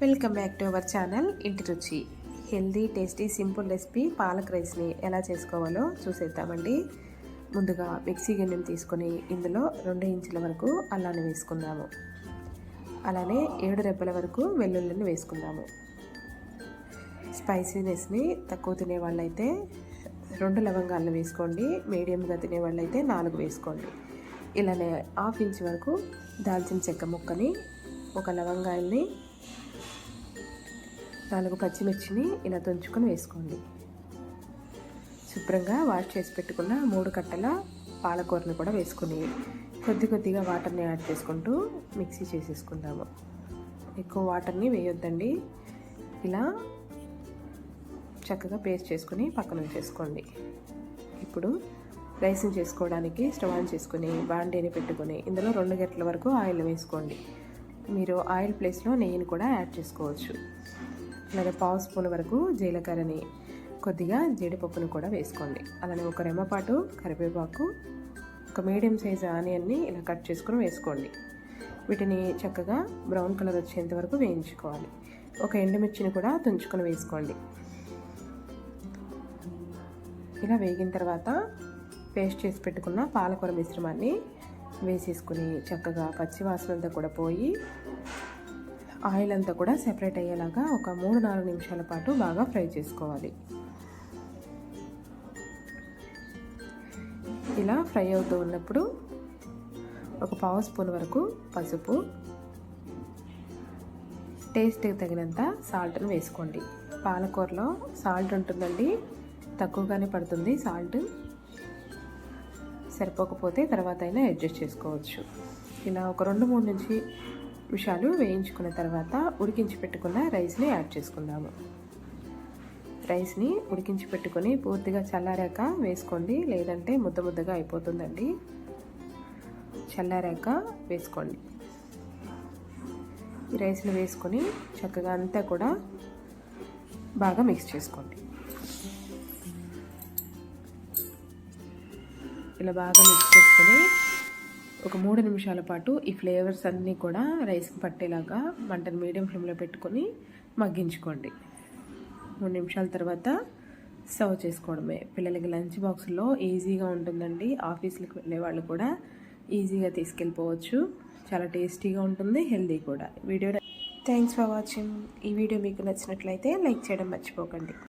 Welcome back to our channel ఇంటి రుచి. Healthy tasty simple recipe palak రైస్ని ఎలా చేసుకోవాలో చూసేద్దామండి. ముందుగా మిక్సీ గిన్నెని తీసుకొని ఇందులో 2 ఇంచుల వరకు అల్లాన్ని వేసుకుందాము. అలానే 7 రెబ్బల వరకు వెల్లుల్లిని వేసుకుందాము. స్పైసీనెస్ని తక్కువ తినే వాళ్ళైతే 2 లవంగాలను వేసుకోండి. మీడియంగా తినే వాళ్ళైతే 4 వేసుకోండి. ఇలానే 1/2 ఇంచు వరకు దాల్చిన చెక్క ముక్కని, 1 లవంగాయల్ని, 4 పచ్చిమిర్చిని ఇలా తుంచుకొని వేసుకోండి. శుభ్రంగా వాష్ చేసి పెట్టుకున్న 3 కట్టల పాలకూరని కూడా వేసుకొని కొద్దిగా వాటర్ని యాడ్ చేసుకుంటూ మిక్సీ చేసేసుకుందాము. ఎక్కువ వాటర్ని వేయొద్దండి. ఇలా చక్కగా పేస్ట్ చేసుకుని పక్కన ఉంచేసుకోండి. ఇప్పుడు రైస్ని చేసుకోవడానికి స్టవ్ ఆన్ చేసుకుని బాండీని పెట్టుకొని ఇందులో 2 గంటల వరకు ఆయిల్ వేసుకోండి. మీరు ఆయిల్ ప్లేస్లో నెయ్యిని కూడా యాడ్ చేసుకోవచ్చు. అలాగే 1/2 స్పూన్ వరకు జీలకర్రని, కొద్దిగా జీడిపప్పును కూడా వేసుకోండి. అలానే 1 రెమ్మపాటు కరివేపాకు, 1 మీడియం సైజు ఆనియన్ని ఇలా కట్ చేసుకుని వేసుకోండి. వీటిని చక్కగా బ్రౌన్ కలర్ వచ్చేంత వరకు వేయించుకోవాలి. 1 ఎండుమిర్చిని కూడా తుంచుకొని వేసుకోండి. ఇలా వేగిన తర్వాత పేస్ట్ చేసి పెట్టుకున్న పాలకూర మిశ్రమాన్ని వేసేసుకుని చక్కగా పచ్చివాసన అంతా కూడా పోయి ఆయిల్ అంతా కూడా సెపరేట్ అయ్యేలాగా ఒక 3-4 నిమిషాల పాటు బాగా ఫ్రై చేసుకోవాలి. ఇలా ఫ్రై అవుతూ ఉన్నప్పుడు 1/2 స్పూన్ వరకు పసుపు, టేస్ట్కి తగినంత సాల్ట్ని వేసుకోండి. పాలకూరలో సాల్ట్ ఉంటుందండి, తక్కువగానే పడుతుంది. సాల్ట్ సరిపోకపోతే తర్వాత అయినా అడ్జస్ట్ చేసుకోవచ్చు. ఇలా ఒక 2-3 నిమిషాలు వేయించుకున్న తర్వాత ఉడికించి పెట్టుకున్న రైస్ని యాడ్ చేసుకుందాము. రైస్ని ఉడికించి పెట్టుకొని పూర్తిగా చల్లారాక వేసుకోండి, లేదంటే ముద్దగా అయిపోతుందండి. చల్లారాక వేసుకోండి. ఈ రైస్ని వేసుకొని చక్కగా అంతా కూడా బాగా మిక్స్ చేసుకోండి. ఇలా బాగా మిక్స్ చేసుకొని ఒక 3 నిమిషాల పాటు ఈ ఫ్లేవర్స్ అన్నీ కూడా రైస్కి పట్టేలాగా మంటను మీడియం ఫ్లేమ్లో పెట్టుకొని మగ్గించుకోండి. 3 నిమిషాల తర్వాత సర్వ్ చేసుకోవడమే. పిల్లలకి లంచ్ బాక్స్లో ఈజీగా ఉంటుందండి. ఆఫీస్కి వెళ్ళే వాళ్ళు కూడా ఈజీగా తీసుకెళ్ళిపోవచ్చు. చాలా టేస్టీగా ఉంటుంది, హెల్దీ కూడా. Thanks for watching. ఈ వీడియో మీకు నచ్చినట్లయితే లైక్ చేయడం మర్చిపోకండి.